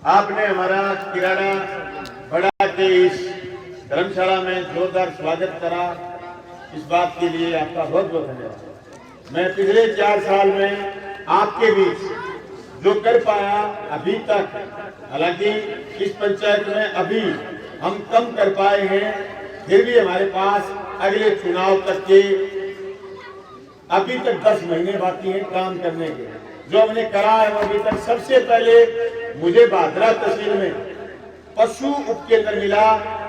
आपने हमारा किराड़ा बड़ा के इस धर्मशाला में जोरदार स्वागत करा, इस बात के लिए आपका बहुत बहुत धन्यवाद। मैं पिछले 4 साल में आपके बीच जो कर पाया अभी तक, हालांकि इस पंचायत में अभी हम कम कर पाए हैं, फिर भी हमारे पास अगले चुनाव तक के अभी तक 10 महीने बाकी हैं काम करने के। जो हमने करा है वो अभी तक, सबसे पहले मुझे भादरा तहसील में पशु उपकेंद्र मिला,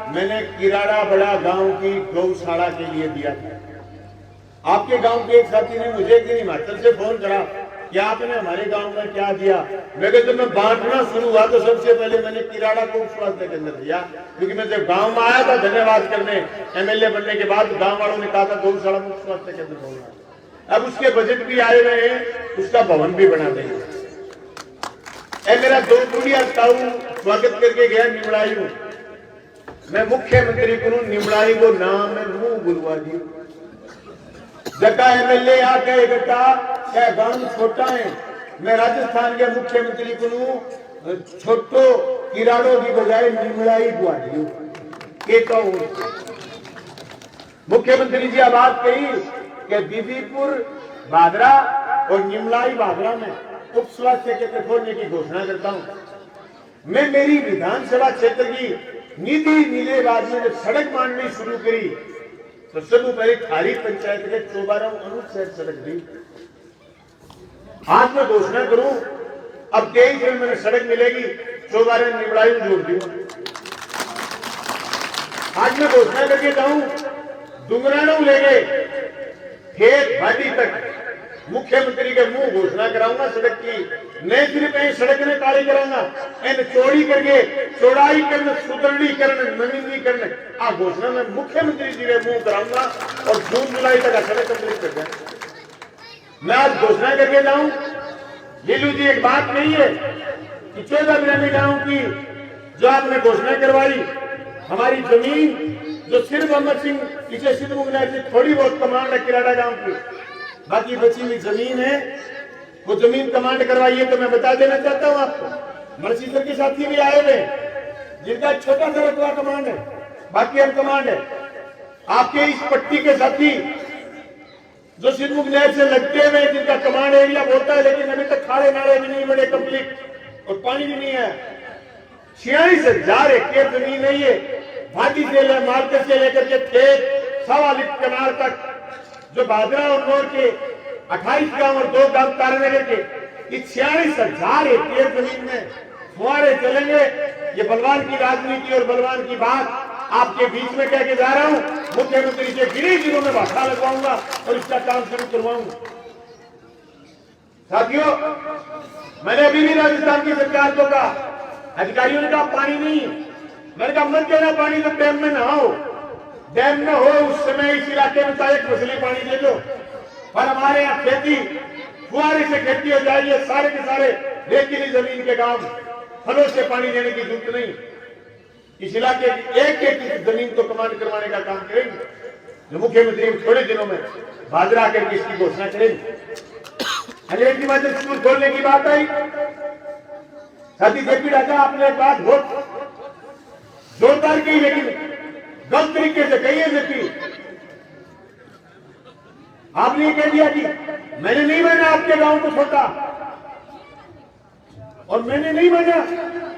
मैंने किराड़ा बड़ा गांव की गौशाला के लिए दिया था। आपके गांव के एक साथी ने मुझे कि हिमाचल से फोन करा कि आपने हमारे गांव में क्या दिया। मैं जब मैं बांटना शुरू हुआ तो सबसे पहले मैंने किराड़ा को स्वास्थ्य केंद्र दिया, क्योंकि मैं जब गांव में आया था धन्यवाद करने एमएलए बनने के बाद, गांव वालों ने कहा था गौशाला मुक्त स्वास्थ्य केंद्र बोलना। अब उसके बजट भी आए हुए हैं, उसका भवन भी बना देंगे। मेरा 2 गुड़िया ताऊ स्वागत करके गया निमड़ाई हूं, मैं मुख्यमंत्री को निमड़ाई को नाम में मुंह बुलवा दी। जगह एमएलए आके बेटा क्या गांव छोटा है, मैं राजस्थान के मुख्यमंत्री को छोटो किराड़ों की बजाय निमड़ाई बुआ दी। एक मुख्यमंत्री जी बात कही कि दीदीपुर भादरा और निमलाई भादरा में उप स्वास्थ्य केंद्र खोलने की घोषणा करता हूं। मैं मेरी विधानसभा क्षेत्र की निधि मिले बाद में जब सड़क मांगनी शुरू करी तो सबसे पहले खारी पंचायत के 54 अनुच्छेद सड़क दी। आज मैं घोषणा करूं, अब 23 में मैंने सड़क मिलेगी, 54 निमड़ाई में जोड़ दी। आज मैं घोषणा करके जाऊं, डुंगराणु ले गए खेत भाटी तक मुख्यमंत्री के मुंह घोषणा कराऊंगा सड़क की। नए सिर्फ सड़क ने काली कराऊंगा, इन चौड़ी करके चौड़ाई करने, सुदृढ़ीकरण, नवीनीकरण आ घोषणा में मुख्यमंत्री जी के मुंह कराऊंगा और जून जुलाई तक सड़क कंप्लीट कर दें। मैं आज घोषणा करके जाऊं, लीलू जी एक बात नहीं है कि 14 बिरानी गांव की जो आपने घोषणा करवाई, हमारी जमीन जो सिर्फ अमर सिंह पीछे सिद्ध मुगनाथ जी थोड़ी बहुत कमांड है किराड़ा गांव की, बाकी बची हुई जमीन है, वो जमीन कमांड करवाइए। तो मैं बता देना चाहता हूं आपको, मर्सीसर के साथी भी आए हुए जिनका छोटा सा रकबा कमांड है, बाकी हम कमांड है। आपके इस पट्टी के साथी जो सिद्ध मुगनाथ से लगते हुए जिनका कमांड एरिया होता है, लेकिन अभी तक खाड़े नाले भी नहीं बने कंप्लीट और पानी भी नहीं है। 46,000 हेक्टेयर जमीन नहीं है, भाटी से ले मार्केट से लेकर के खेत 1.25 कनाल तक, जो भादरा और नौर के 28 गांव और 2 गांव तारानगर के, इस 46,000 हेक्टेयर जमीन में फुहारे चलेंगे। ये बलवान की राजनीति और बलवान की बात आपके बीच में कह के जा रहा हूं। मुख्यमंत्री से गिरी जिलों में भाषा लगवाऊंगा और इसका काम शुरू करवाऊंगा। साथियों, मैंने अभी भी राजस्थान की सरकार को कहा, अधिकारियों ने कहा पानी नहीं, मैंने कहा मत देना पानी, तो डैम में नहाओ, डैम न हो उस समय इस इलाके में चाहे मछली पानी दे दो। पर हमारे यहाँ खेती फुहारे से खेती हो जाएगी, सारे के सारे रेतीली जमीन के गांव, फलों से पानी देने की जरूरत नहीं। इस इलाके की एक जमीन को कमांड करवाने का काम करेंगे, जो मुख्यमंत्री थोड़े दिनों में भादरा करके इसकी घोषणा करेंगे। अंग्रेजी माध्यम स्कूल खोलने की बात आई, साथी जेपी राजा आपने एक बात बहुत जोरदार की, लेकिन गलत तरीके से कही है जेपी। आपने ये कह दिया कि मैंने नहीं माना आपके गांव को छोटा, और मैंने नहीं माना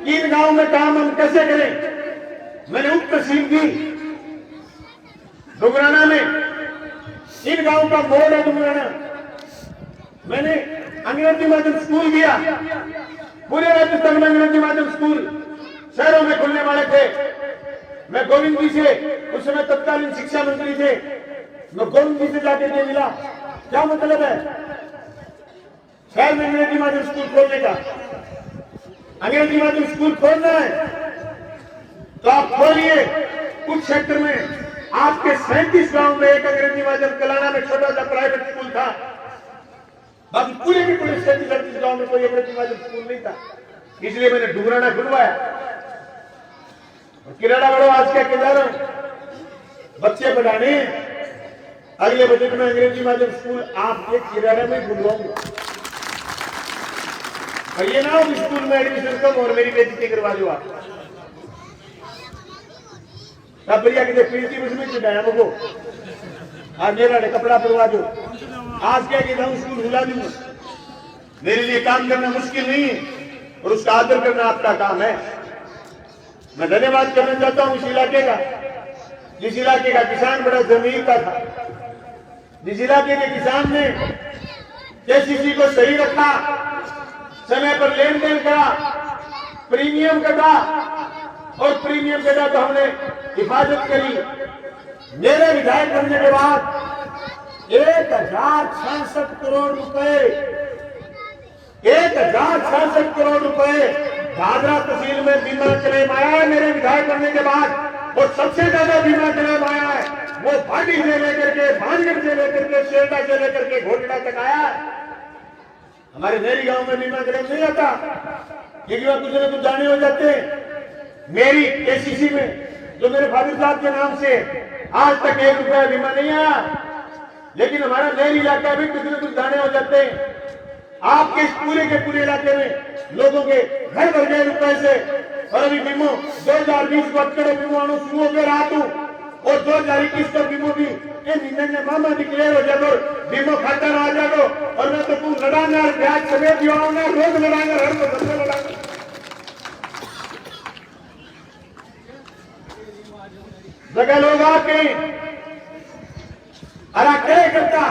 कि इन गांव में काम हम कैसे करें। मैंने उप तहसील दी डुंगराना में, इन गांव का मोड़ है डुंगराना, मैंने अंग्रेजी माध्यम स्कूल दिया, पूरे राजस्थान में अंग्रेजी माध्यम स्कूल शहरों में खुलने वाले थे। मैं गोविंद जी से, उस समय तत्कालीन शिक्षा मंत्री थे, मैं गोविंद जी से जाके के मिला, क्या मतलब है शहर में अंग्रेजी माध्यम स्कूल खोलने का। अंग्रेजी माध्यम स्कूल खोलना है तो आप खोलिए। कुछ क्षेत्र में आपके 37 गांव में एक अंग्रेजी माध्यम कलाना में छोटा सा प्राइवेट स्कूल था, बाकी पूरे के पूरे 37 गांव में कोई अंग्रेजी माध्यम स्कूल नहीं था। इसलिए मैंने डुंगराना खुलवाया और किराड़ा बड़ो आज क्या कह रहा हूं, बच्चे बढ़ाने अगले बजट में अंग्रेजी माध्यम स्कूल आपके किराड़ा में खुलवाऊंगा। और ये ना हो स्कूल में एडमिशन कम और मेरी बेइज्जती करवा दो आप। तब भैया कि पीटी उसमें चुनाया मुझको आज मेरा कपड़ा पड़वा दो। आज क्या कहता हूँ स्कूल भुला दूंगा। मेरे लिए काम करना मुश्किल नहीं है और उसका आदर करना आपका काम है। मैं धन्यवाद करना चाहता हूँ इस इलाके का, जिस इलाके का किसान बड़ा जमीन का था, जिस इलाके के किसान ने केसीसी को सही रखा, समय पर लेन देन करा, प्रीमियम कटा और प्रीमियम कटा तो हमने हिफाजत करी। मेरे विधायक बनने के बाद 1066 करोड़ रुपए 1066 करोड़ रुपए भादरा तहसील में बीमा क्लेम आया है मेरे विधायक बनने के बाद। और सबसे ज्यादा बीमा क्लेम आया है वो भाटी से लेकर के भानगढ़ से लेकर के शेरडा से लेकर के घोटड़ा तक आया है। हमारे नहरी गांव में बीमा क्लेम नहीं आता क्योंकि वहां कुछ न कुछ दाने हो जाते हैं। मेरी केसीसी में जो मेरे फादर साहब के नाम से आज तक 1 रुपया बीमा नहीं आया, लेकिन हमारा नहरी इलाका भी कुछ न कुछ दाने हो जाते हैं। आपके इस पूरे के पूरे इलाके में लोगों के घर भर गए रुपए से। और अभी बीमो 2020 को अटकड़े बीमो आना शुरू हो गए रात और 2021 का बीमो भी ने मामा डिक्लेयर हो जाए बीमो खाता आ जाओ। और मैं तो कुछ लड़ाना ब्याज समेत दिवाऊंगा, रोज लड़ाऊंगा, हर को सबसे लड़ाऊंगा। जगह लोग आके अरे क्या करता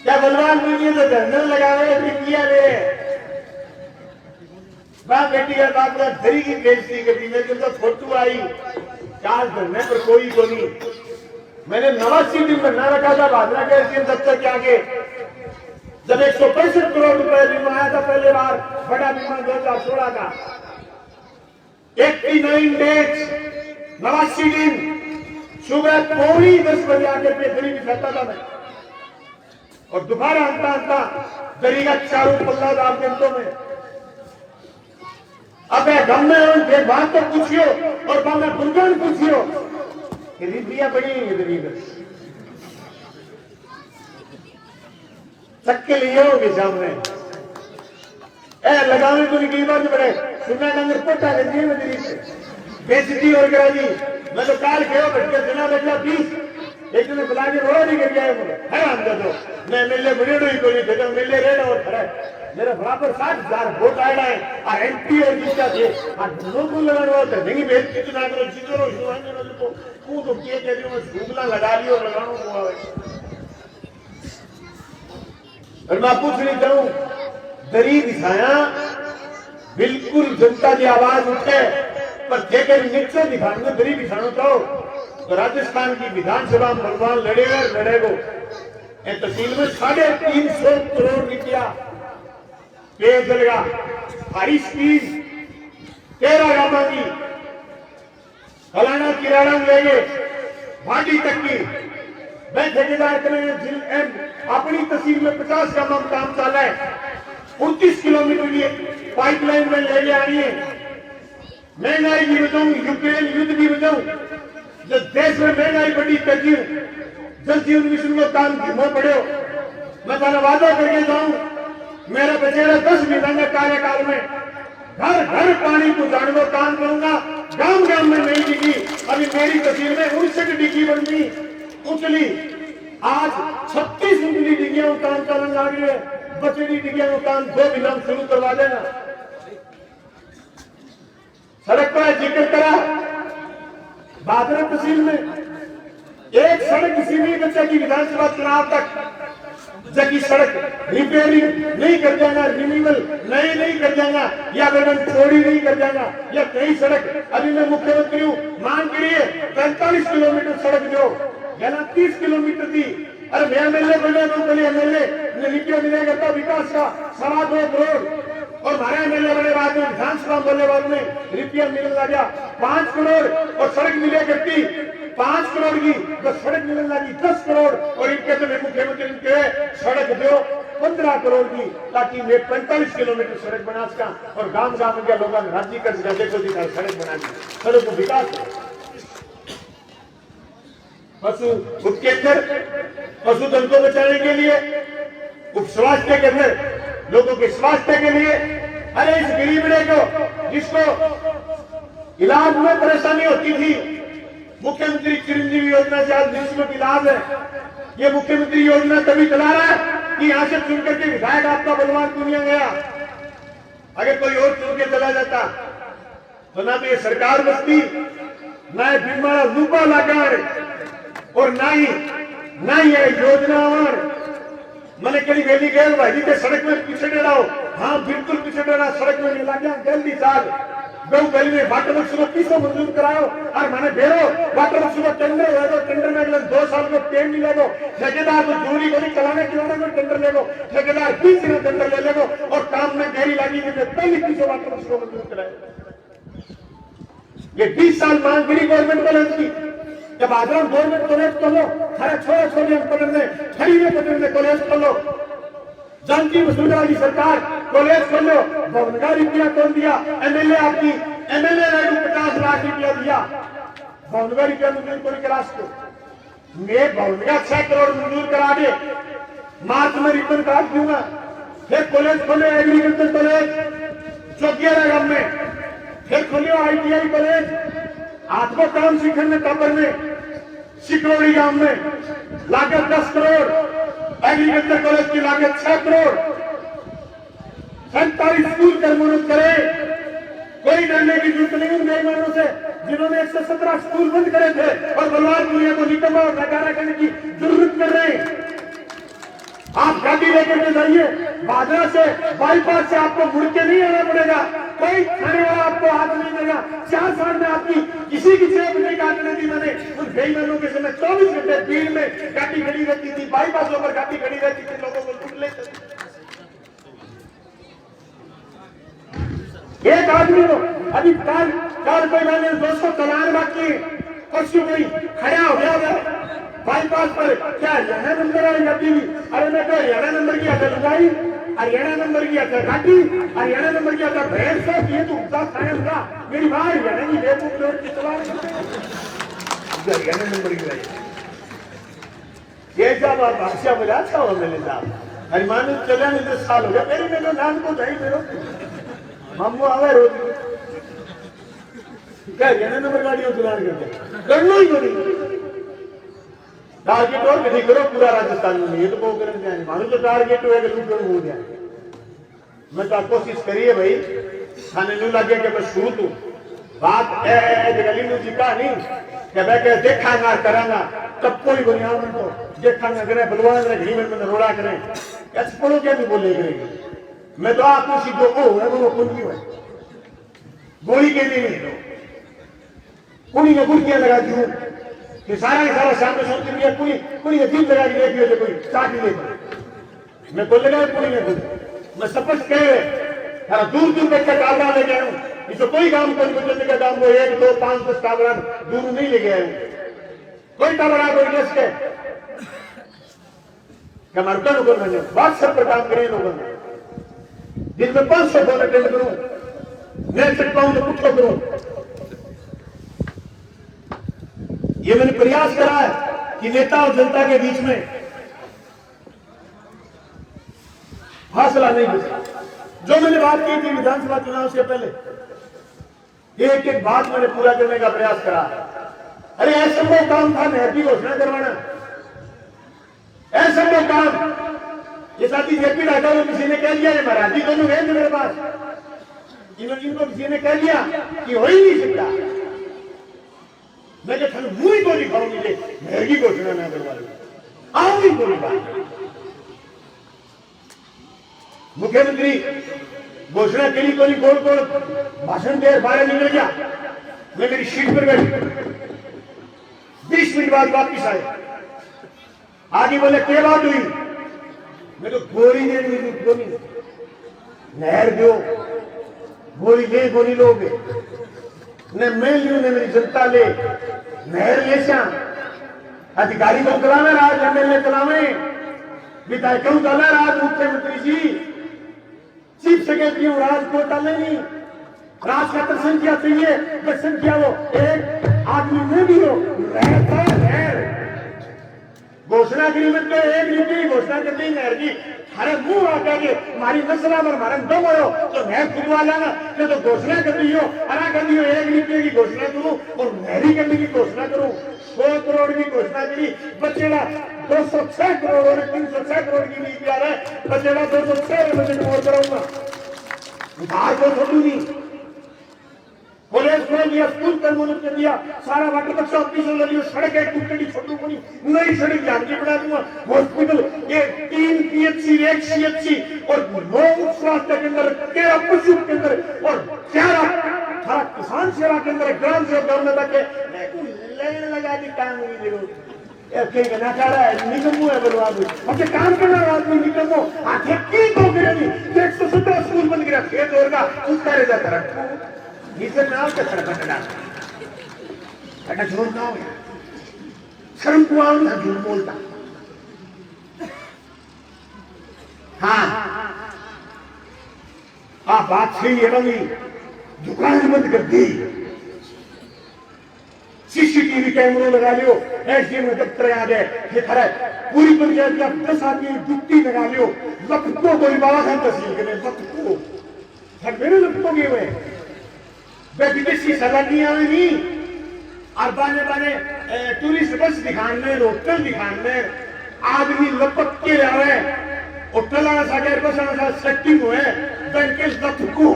क्या बलवान मुझे तो धरना लगावे किया रे बाप बेटी का बाप का धरी की बेइज्जती करती। मेरे तो फोटो आई चार धरने पर कोई को नहीं। मैंने 89 दिन बना रखा था भादरा के एसडीएम दफ्तर के आगे जब 165 करोड़ रुपए बीमा आया था पहले बार, बड़ा बीमा 2016 का। 89 डेज 89 दिन सुबह पौनी 10 बजे आके पे दरी बिछाता था मैं और दोबारा हंसता हंसता दरी का चारों पल्ला डाल घंटों में। अब गम में बात तो पूछियो और मैं बुलगन पूछियो रिबिया बड़ी चक्के लिए होगी सामने लगाने को निकली बात बड़े सुनना डंगर पोटा के दिए में बेचती और करा दी। मैं तो काल गयो बैठ सुना बैठा 20 एक दिन बुला के रोड ही कर गया मुझे है हम तो मैं मिलने बड़ी ही कोई जगह मिलने रेड और खड़ा मेरा बराबर 60,000 वोट आया है और एमपी और जीता थे और लोगों लगाना होता है नहीं बेच के ना करो जीतो को तू तो के कह रही हूं शुगला लगा लियो लगानो को आवे। और मैं पूछ नहीं चाहूं दरी दिखाया बिल्कुल जनता की आवाज उठे पर जेकर नीचे दिखाने दरी दिखानो तो राजस्थान की विधानसभा में भगवान लड़ेगो तहसील में 350 करोड़ रुपया पेयजल का हरी स्कीम 13 गांव की फलाना किराना लेंगे भाटी तक की मैं ठेकेदार करेंगे। अपनी तहसील में 50 का काम चल रहा है 29 किलोमीटर की पाइपलाइन में ले आनी है। महंगाई भी बताऊं यूक्रेन युद्ध भी बताऊं जब देश में महंगाई बढ़ी तेजी जल जीवन मिशन को काम धीमो पड़े मैं तारा वादा करके जाऊं मेरा बचेरा 10 महीना कार्यकाल में घर घर पानी पहुंचाने को काम करूंगा। गांव गांव में नई डिग्री अभी मेरी तहसील में 69 डिग्री बन गई उतली आज 36 उतली डिग्रियां काम चलने लग रही है। बचेरी डिग्रियां को काम 2 महीना शुरू करवा देना। सड़क का जिक्र करा भादरा तहसील में एक सड़क किसी भी बच्चे की विधानसभा चुनाव तक जबकि सड़क रिपेयरिंग नहीं कर जाएगा, रिन्यूअल नहीं कर जाएगा या वेतन चोरी नहीं कर जाएगा या कई सड़क अभी मैं मुख्यमंत्री हूँ मांग के लिए 45 किलोमीटर सड़क जो गला 30 किलोमीटर थी। अरे मैं एमएलए बने तो पहले एमएलए लिखियो मिलेगा तो विकास का 2.25 करोड़ और हमारे एमएलए बने बाद में विधानसभा बोलने वालों ने रुपया मिलने लगा 5 करोड़ और सड़क मिले करती 5 करोड़ की तो सड़क मिलने लगी 10 करोड़ और इनके तो मुख्यमंत्री इनके सड़क दो 15 करोड़ की ताकि मैं 45 किलोमीटर सड़क बना सका और गांव गांव के लोगों ने राज्य कर देखो जी सड़क बना दी सड़क को विकास पशु उपकेंद्र पशुधन को बचाने के लिए उप स्वास्थ्य केंद्र लोगों के स्वास्थ्य के लिए। अरे इस गरीबड़े को जिसको इलाज में परेशानी होती थी, मुख्यमंत्री चिरंजीवी योजना से आज निःशुल्क इलाज है। ये मुख्यमंत्री योजना तभी चला रहा है कि यहां से चुनकर के विधायक आपका बलवान दुनिया गया। अगर कोई और चुन के चला जाता तो ना तो ये सरकार बचती, ना ये बीमा लूपा लाकर, और ना ही ये योजना। और मैंने कहीं वेली गए भाई के सड़क में पीछे रहो, हाँ बिल्कुल पीछे रहा, सड़क में मिला गया जल्दी साल गऊ गली में वाटर वर्क्स को पीछे मंजूर कराओ। और मैंने भेड़ो वाटर वर्क्स को टेंडर ले दो, टेंडर में अगले 2 साल को पेड़ नहीं ले दो, ठेकेदार को दूरी को नहीं चलाने को टेंडर ले लो, ठेकेदार 20 दिन टेंडर ले लो और काम में देरी लगी पहले पीछे वाटर वर्क्स को मंजूर कराए। ये 20 साल मांग करी गवर्नमेंट कॉलेज की। जब आगरा गवर्नमेंट कॉलेज खोलो, सारे छोटे पकड़ में खड़ी में पकड़ में कॉलेज खोलो, जानकी वसुंधरा की सरकार कॉलेज खोलो, भवनगा रुपया तोड़ दिया। एमएलए आपकी एमएलए ने 50 लाख रुपया दिया भवनगा रुपया मंजूर करने के रास्ते में। भवनगा 6 करोड़ मंजूर करा दे, मार्च में रिबन काट दूंगा। फिर कॉलेज खोले, एग्रीकल्चर कॉलेज चौकिया गांव में, फिर खोलियो ITI कॉलेज आपको काम सीखने टापर में, सिकरौड़ी गांव में लागत 10 करोड़, एग्रीकल्चर कॉलेज की लागत 6 करोड़। 47 स्कूल कर्मोन्नत करे, कोई डरने की जरूरत नहीं उन बेईमानों से जिन्होंने 117 स्कूल बंद करे थे और बलवान दुनिया को निकम्मा और नकारा करने की जरूरत कर रहे हैं। आप गाड़ी लेकर के जाइए, बाजरा से बाईपास से आपको मुड़ के नहीं आना पड़ेगा, कोई खाने वाला आपको हाथ नहीं देगा। 4 साल में आपकी किसी की जेब नहीं काटने दी मैंने। उन बेईमानों के समय 24 घंटे भीड़ में गाड़ी खड़ी रहती थी, बाईपासों पर गाड़ी खड़ी रहती थी, लोगों को लूट लेते थे। एक आदमी को अभी 4 रुपए मैंने 200 चालान बाकी परसों कोई खड़ा हो गया बाईपास पर, क्या हरियाणा नंबर आई जाती हुई? अरे मैं तो हरियाणा नंबर की आता लुगाई, हरियाणा नंबर की आता घाटी, हरियाणा नंबर की आता भैंस का ये तो उगता खाया था मेरी मां हरियाणा की बेवकूफ लोग की चला हरियाणा नंबर की रही। ये सब आप भाषा बोला अच्छा हो मेरे साहब हरिमान चले नहीं 10 साल हो गया मेरे मेरे नाम को जाई मेरो मामू आवे रोज क्या हरियाणा नंबर गाड़ियों चलाने करते करना ही करेंगे। टारगेट और नहीं करो पूरा राजस्थान में, ये तो बहुत करने जाए मानो तो टारगेट हुआ लूट हो गया। मैं तो कोशिश करिए भाई, थाने नहीं लगे कि मैं शुरू तू बात गली में जिका नहीं क्या मैं क्या देखा कराना तब कोई बुनियाद में तो देखा करे बलवान घड़ी में रोड़ा करें ऐसे पढ़ो क्या नहीं बोले करेंगे। मैं तो आपको सीधो को है वो कौन की है गोली के लिए नहीं कुड़ी में गुड़कियां लगाती हूँ कि सारा सामने सोचती हुई कुड़ी में जीप लगा के देखी हो तो कोई चाटी ले मैं को लगा कुड़ी में मैं स्पष्ट कह रहे दूर दूर तक का काबरा ले गया हूँ। इसको कोई काम कोई गुजरने का काम वो 1 2 5 10 काबरा दूर नहीं ले गया हूँ। कोई काबरा कोई देश के कमरकन को मैंने व्हाट्सएप पर काम करे लोगों ने दिन में 500 फोन अटेंड करूं नेट तक पाऊं तो पूछो करूं। ये मैंने प्रयास करा है कि नेता और जनता के बीच में फासला नहीं बचा। जो मैंने बात की थी विधानसभा चुनाव से पहले एक एक बात मैंने पूरा करने का प्रयास करा। अरे असंभव काम था नहर की घोषणा करवाना, असंभव काम। ये साथी जेपी राजा को किसी ने कह दिया मराठी दोनों गए थे मेरे पास, इनको किसी ने कह दिया कि हो ही नहीं सकता। मैं थाने मुंह ही को दिखाऊंगी नहर की घोषणा ना करवा लो आओगी कोई बात। मुख्यमंत्री घोषणा के लिए कोई गोल गोल भाषण दे बाहर निकल गया। मैं मेरी सीट पर बैठी 20 मिनट बाद वापिस आए। आगे बोले क्या बात हुई? मैं तो गोली दे दी गोली नहर दो गोली ले गोली लोगे न मैं लू ने मेरी जनता ले नहर ले अधिकारी को चलावे राज एमएलए चलावे विधायकों चला राज मुख्यमंत्री जी चीफ सेक्रेटरी राज को चले नहीं राज का तो संख्या चाहिए बस संख्या वो एक आदमी में भी हो नहर घोषणा करी मत तो एक नीति की घोषणा कर दी नहर की हरे मुंह आकर के हमारी नस्ल पर हमारे दम हो तो नहर खुदवा लेना कि तो घोषणा कर दी हो हरा कर दी हो एक नीति की घोषणा करूं और नहरी करने की घोषणा करूं 100 करोड़ की घोषणा करी बचेगा 206 करोड़ और 306 करोड़ की नीति आ रहा है बचेगा 206 बजट और कराऊंगा उधार को छोड़ू नहीं कॉलेज खोल दिया स्कूल कर्मोन्नत कर दिया सारा वाटर बक्सा ऑफिसर ले लियो सड़क है टूटी छोटू को नई सड़क जानकी बना दूंगा हॉस्पिटल ये 3 पीएचसी 1 सीएचसी और 9 स्वास्थ्य केंद्र 13 पशु केंद्र और 11 किसान सेवा केंद्र ग्राम सेवक गवर्नमेंट रखे लेने लगा दी काम नहीं देखो ऐसे कहना चाह रहा है निगमो है बलवान अपने काम करना आदमी निगमो आखिर की तो गिरनी 117 स्कूल बंद गिरा खेत होगा उसका रेजा तरह नीचे नाव के तरफ बटना बटा झूठ ना हो शर्म को आओ ना झूठ बोलता हाँ आप बात सही है बंगी दुकान बंद कर दी सीसीटीवी कैमरों लगा लियो एसडीएम में दफ्तर आ गए ये खरा पूरी पंचायत का 10 आदमी ड्यूटी लगा लियो लपटों को बाबा खान तहसील के लपटों सब मेरे लपटों के हुए वे विदेशी सवालियां नहीं और बाने बाने टूरिस्ट बस दिखाने होटल दिखाने आदमी लपक के आ रहे होटल सागर बस सेटिंग हुए बैंक लपको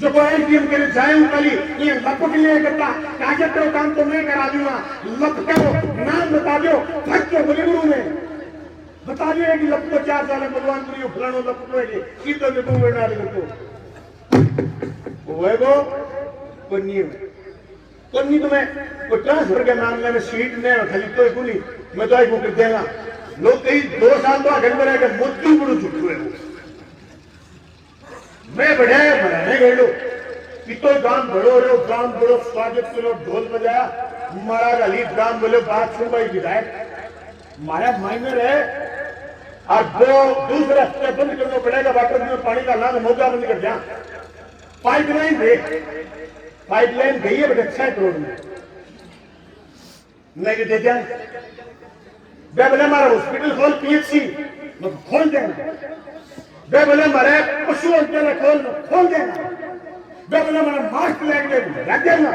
जो एसडीएम के जाए कल ये लपक लिए करता कागज करो काम तो मैं करा दूंगा लपको नाम बता दो थक के बोले गुरु में बता दिए कि लपको 4 साल बलवानपुरी फलानो लपको है सीधो देखो बेटा देखो वो कोन्नी तो मैं वो ट्रांसफर के मामले में सीट ने खाली तो खुली मैं तो आई कर देगा लोग कई 2 साल तो आगे में रहेगा मुद्दू बड़ू चुप हुए मैं बढ़े बनाने गए लो पितो गांव बड़ो रो गांव बड़ो स्वागत करो ढोल बजाया मारा गली गांव बोले बात सुन भाई विधायक मारा माइनर है और दो दूसरा स्टेप बंद करना पड़ेगा वाटर में पानी का लाभ मोजा बंद कर दिया पाइपलाइन गई है बट 6 करोड़ में मैं दे दिया वे बोले हमारा हॉस्पिटल खोल पीएचसी मैं खोल देना वे बोले हमारे पशु केंद्र खोल देना वे बोले हमारा मास्क लेंगे लग देना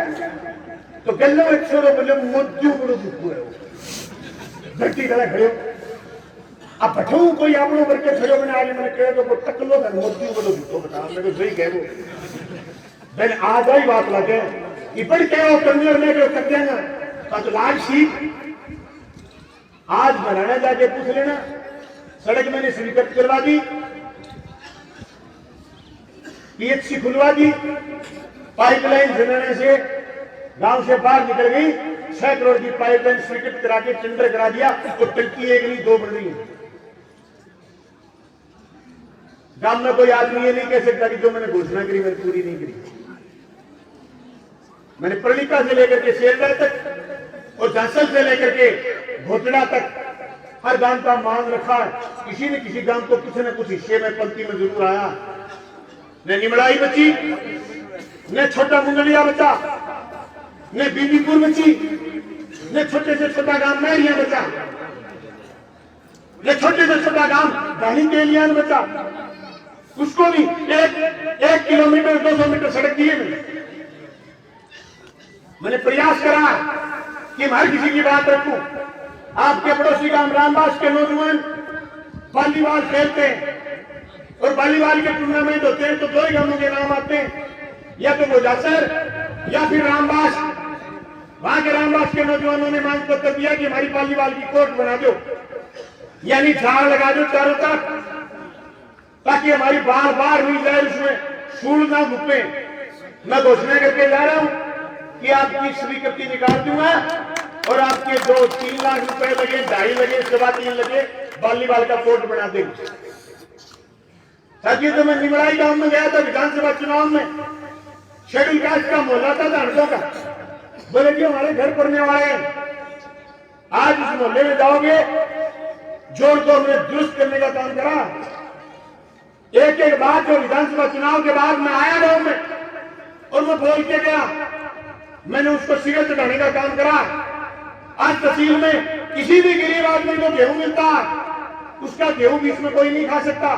तो गल्लो 100 बोले मोदी बड़ो दुख है धरती गला खड़े अब बैठो कोई आपनो करके खड़ो बना आगे मैंने कहे तो तकलो ना मोदी बड़ो दुख बता मेरे सही कह वो मैंने आज ही बात लगे इपड़ के वो कन्नर में जो कर देना तो लाल सीट आज बनाना जाके पूछ लेना सड़क मैंने स्वीकृत करवा दी पीएचसी खुलवा दी पाइपलाइन बनाने से गांव से बाहर निकल गई 6 करोड़ की पाइपलाइन स्वीकृत करा के टेंडर करा दिया तो टंकी एक नहीं 2 बढ़ रही है गांव में कोई आदमी ये नहीं कह सकता कि जो मैंने घोषणा करी मैंने पूरी नहीं करी मैंने प्रणिका से लेकर के शेरडा तक और झांसल से लेकर के घोटड़ा तक हर गांव का मांग रखा है किसी न किसी गांव को कुछ न कुछ हिस्से में पंक्ति में जरूर आया न निमड़ाई बची न छोटा मुंगलिया बचा न बीबीपुर बची न छोटे से छोटा गांव मैरिया बचा न छोटे से छोटा गांव दाही केलियान बचा उसको भी 1 किलोमीटर 200 मीटर सड़क दिए मैंने प्रयास करा कि मैं हर किसी की बात रखूं आपके पड़ोसी गांव रामबास के नौजवान वॉलीबॉल खेलते हैं और वॉलीबॉल के टूर्नामेंट होते हैं तो 2 ही गांवों के नाम आते हैं या तो गोजासर या फिर रामबास वहां के रामबास के नौजवानों ने मांग पत्र दिया कि हमारी वॉलीबॉल की कोर्ट बना दो यानी झाड़ लगा दो चारों तरफ ताकि हमारी बार बार हुई जाए उसमें सूल ना घुपे मैं घोषणा करके जा रहा हूं कि आपकी स्वीकृति निकाल दूंगा और आपके 2-3 लाख रुपए लगे 2.5 लगे 3.25 लगे वॉलीबॉल का कोर्ट बना देंगे साथियों तो मैं निमड़ाई गांव में गया था विधानसभा चुनाव में शेड्यूल कास्ट का मोहल्ला था धानसों का बोले कि हमारे घर पड़ने वाले हैं आज इस मोहल्ले में जाओगे जोड़ को हमने दुरुस्त करने का काम करा एक बात जो विधानसभा चुनाव के बाद मैं आया गांव में और मैं बोल के गया मैंने उसको सिरे चढ़ाने का काम करा आज तहसील में किसी भी गरीब आदमी को गेहूं मिलता है, उसका गेहूं बीच में कोई नहीं खा सकता।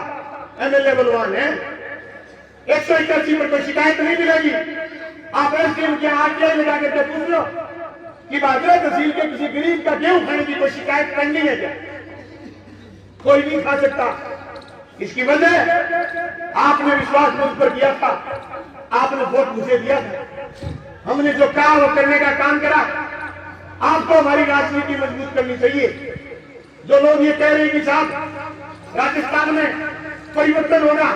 एमएलए बलवान है, 181 पर कोई शिकायत नहीं मिलेगी। आप एसडीएम के आरटीआई में जाकर के पूछ लो कि बाजरा तहसील के किसी गरीब का गेहूं खाने की कोई शिकायत करनी है क्या? कोई नहीं खा सकता। इसकी वजह आपने विश्वास मुझ पर किया था, आपने वोट मुझे दिया था, हमने जो कहा वो करने का काम करा। आपको हमारी राजनीति मजबूत करनी चाहिए। जो लोग ये कह रहे हैं कि साहब राजस्थान में परिवर्तन होगा,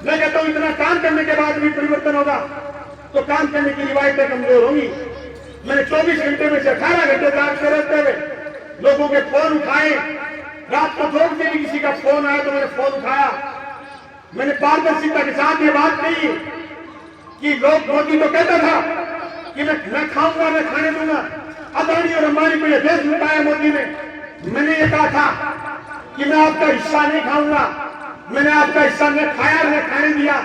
मैं कहता हूं इतना काम करने के बाद भी परिवर्तन होगा तो काम करने की रिवायतें कमजोर होंगी। मैंने 24 घंटे में से 18 घंटे जागते रहते हुए लोगों के फोन उठाए। रात को 2 बजे भी किसी का फोन आया तो मैंने फोन उठाया। मैंने पारदर्शिता के साथ ये बात कही कि लोग, मोदी तो कहता था कि मैं खाऊंगा, मैं खाने दूंगा। अदानी और अंबानी को यह देश लुटाया मोदी ने। मैंने ये कहा था कि मैं आपका हिस्सा नहीं खाऊंगा, मैंने आपका हिस्सा न खाया न खाने दिया,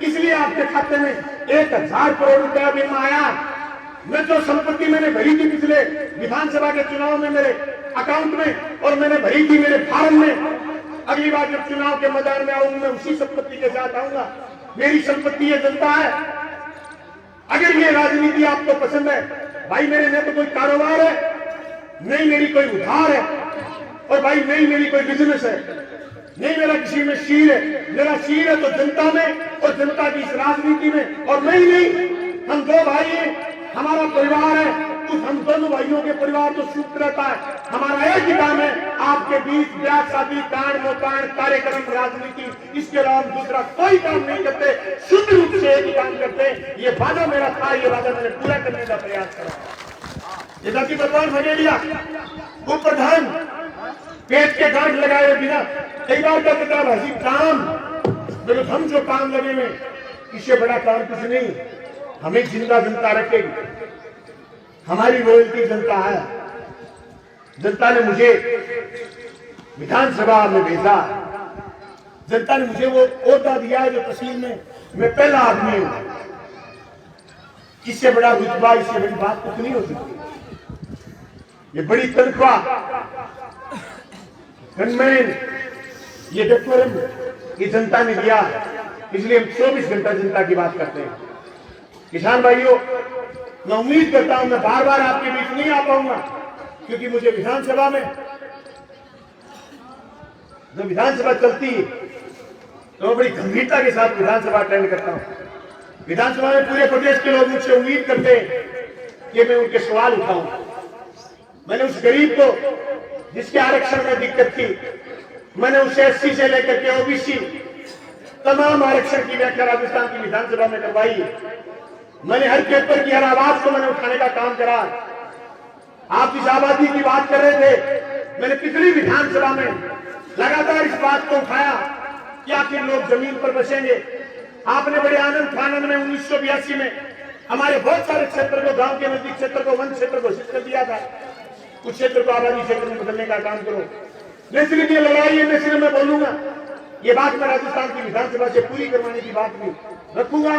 इसलिए आपके खाते में 1000 करोड़ रुपया बीमा आया। मैं जो संपत्ति मैंने भरी थी पिछले विधानसभा के चुनाव में मेरे अकाउंट में, और मैंने भरी थी मेरे फार्म में, अगली बार जब चुनाव के मैदान में आऊंगा मैं उसी संपत्ति के साथ आऊंगा। मेरी संपत्ति ये जनता है। अगर ये राजनीति आपको पसंद है, भाई मेरे न तो कोई कारोबार है, नहीं मेरी कोई उधार है, और भाई नहीं मेरी कोई बिजनेस है, नहीं मेरा किसी में शीर है। मेरा शीर है तो जनता में और जनता की इस राजनीति में। और मैं ही नहीं, हम 2 भाई हैं, हमारा परिवार है, उस हम दोनों भाइयों के परिवार तो सुख रहता है। हमारा एक ही काम है, आपके बीच ब्याह शादी कांड मोकांड कार्यक्रम राजनीति, इसके अलावा दूसरा कोई काम नहीं करते, शुद्ध रूप से एक ही काम करते। ये वादा मेरा था, ये वादा मैंने पूरा करने का प्रयास करा। ये जाति भगवान भगेलिया उप प्रधान पेट के गांठ लगाए बिना कई बार का किताब हसी काम, मेरे हम जो काम लगे में, इससे बड़ा काम कुछ नहीं। हमें जिंदा जनता रखेगी, हमारी रॉयल्टी जनता है। जनता ने मुझे विधानसभा में भेजा, जनता ने मुझे वो ओहदा दिया है जो तहसील में मैं पहला आदमी हूं। इससे बड़ा रुतबा, इससे बड़ी बात कुछ नहीं हो सकती। ये बड़ी तनख्वाह, गनमैन, ये डेकोरम ये जनता ने दिया, इसलिए हम 24 घंटा जनता की बात करते हैं। किसान भाइयों, मैं उम्मीद करता हूं मैं बार बार आपके बीच नहीं आ पाऊंगा, क्योंकि मुझे विधानसभा में जब विधानसभा चलती है तो मैं बड़ी गंभीरता के साथ विधानसभा अटेंड करता हूं। विधानसभा में पूरे प्रदेश के लोग मुझसे उम्मीद करते हैं कि मैं उनके सवाल उठाऊं। मैंने उस गरीब को जिसके आरक्षण में दिक्कत थी, मैंने उसे SC से लेकर के OBC तमाम आरक्षण की व्याख्या राजस्थान की विधानसभा में करवाई। मैंने हर पेपर की हर आवाज को मैंने उठाने का काम करा। आप जिस आबादी की बात कर रहे थे, मैंने पिछली विधानसभा में लगातार इस बात को उठाया कि आखिर लोग जमीन पर बसेंगे। आपने बड़े आनंद फानंद में 1982 में हमारे बहुत सारे क्षेत्र को, गांव के नजदीक क्षेत्र को वन क्षेत्र घोषित कर दिया था। उस क्षेत्र को आबादी क्षेत्र में बदलने का काम करो। मैं सिर्फ ये लड़ाई है, मैं सिर्फ मैं बोलूंगा, ये बात मैं राजस्थान की विधानसभा से पूरी करवाने की बात भी रखूंगा,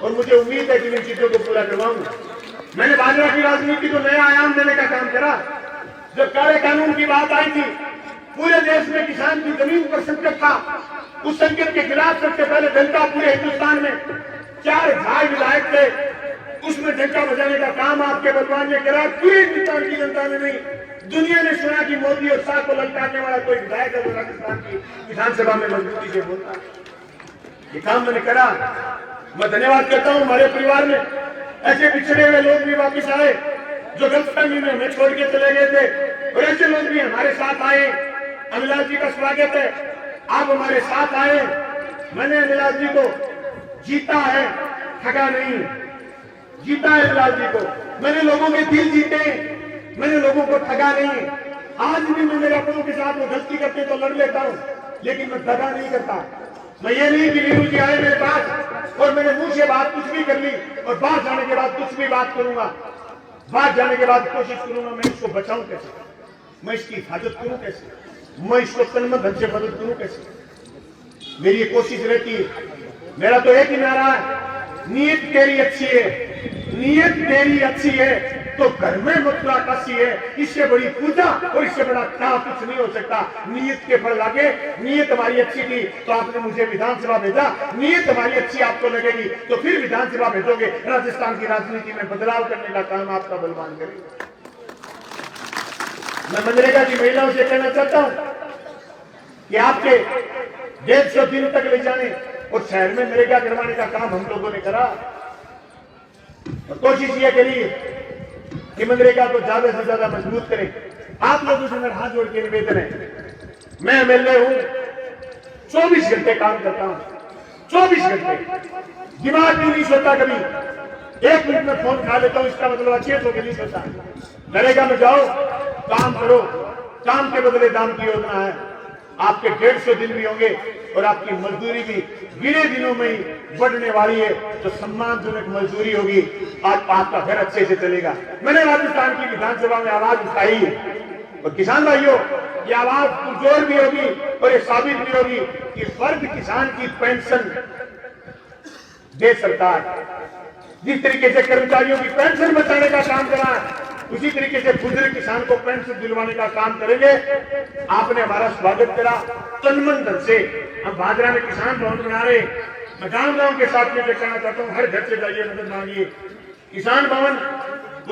और मुझे उम्मीद है कि इन चीजों को पूरा करवाऊंगा। मैंने बाजरा की राजनीति को नया आयाम देने का काम करा। जब काले कानून की बात आई थी, पूरे देश में किसान की जमीन पर संकट था। उस संकट के खिलाफ सबसे पहले जनता पूरे हिंदुस्तान में 4000 विधायक थे, उसमें डंका बजाने का काम आपके बलवान ने करा। पूरे हिंदुस्तान की जनता ने नहीं, दुनिया ने सुना कि मोदी और शाह को ललकारने वाला कोई विधायक है जो राजस्थान की विधानसभा में मजबूती से बोलता है। ये काम मैंने करा। मैं धन्यवाद करता हूं हमारे परिवार में ऐसे पिछड़े हुए लोग भी वापिस आए जो गलतफहमी में हमें छोड़ के चले गए थे, और ऐसे लोग भी हमारे साथ आए। अमिलाल जी का स्वागत है, आप हमारे साथ आए। मैंने अमिलाल जी को जीता है, ठगा नहीं। जीता है अमिलाल जी को, मैंने लोगों के दिल जीते, मैंने लोगों को ठगा नहीं। आज भी मैं मेरे अपनों के साथ वो गलती करते तो लड़ लेता हूं, लेकिन मैं दगा नहीं करता। मैं ये नहीं कि नीरू जी आए मेरे पास और मैंने मुंह से बात कुछ भी कर ली और बाहर जाने के बाद कुछ भी बात करूंगा। बाहर जाने के बाद कोशिश करूंगा मैं इसको बचाऊं कैसे, मैं इसकी हिफाजत करूं कैसे, मैं इसको तन्मय ढंग से मदद करूं कैसे। मेरी ये कोशिश रहती है। मेरा तो एक ही नारा है, नीयत तेरी अच्छी है, नीयत तेरी अच्छी है, तो घर में मथुरा काशी है, इससे बड़ी पूजा और इससे बड़ा क्या कुछ नहीं हो सकता। नीयत के फल लागे, नीयत हमारी अच्छी थी तो आपने मुझे विधानसभा भेजा, नीयत हमारी अच्छी आपको लगेगी तो फिर विधानसभा भेजोगे। राजस्थान की राजनीति में बदलाव करने का काम आपका बलवान करेगा। मैं मनरेगा की महिलाओं से कहना चाहता हूं कि आपके 150 दिन तक ले जाने और शहर में नरेगा करवाने का काम हम लोगों ने करा और कोशिश यह करी कि मनरेगा को ज्यादा से ज्यादा मजबूत करें। आप लोगों से मेरा हाथ जोड़ के निवेदन है, मैं एमएलए हूं, 24 घंटे काम करता हूं, 24 घंटे दिमाग भी नहीं सोता, कभी 1 मिनट में फोन खा लेता हूं, इसका मतलब अच्छे तो नहीं सोता। नरेगा में जाओ, काम करो, काम के बदले दाम की योजना है। आपके 150 दिन भी होंगे और आपकी मजदूरी भी गिने दिनों में ही बढ़ने वाली है, तो सम्मानजनक मजदूरी होगी, आज आपका घर अच्छे से चलेगा। मैंने राजस्थान की विधानसभा में आवाज उठाई है और किसान भाइयों ये आवाज पुरजोर भी होगी और ये साबित भी होगी कि वर्ग किसान की पेंशन दे सरकार। जिस तरीके से कर्मचारियों की पेंशन बचाने का काम करा, उसी तरीके से बुजुर्ग किसान को पेंशन दिलवाने का काम करेंगे। आपने हमारा स्वागत करा तन मन धन से। हम भादरा में किसान भवन बना रहे, मैं गांव गांव के साथ में कहना चाहता हूं, हर घर से जाइए, मदद मांगिए। किसान भवन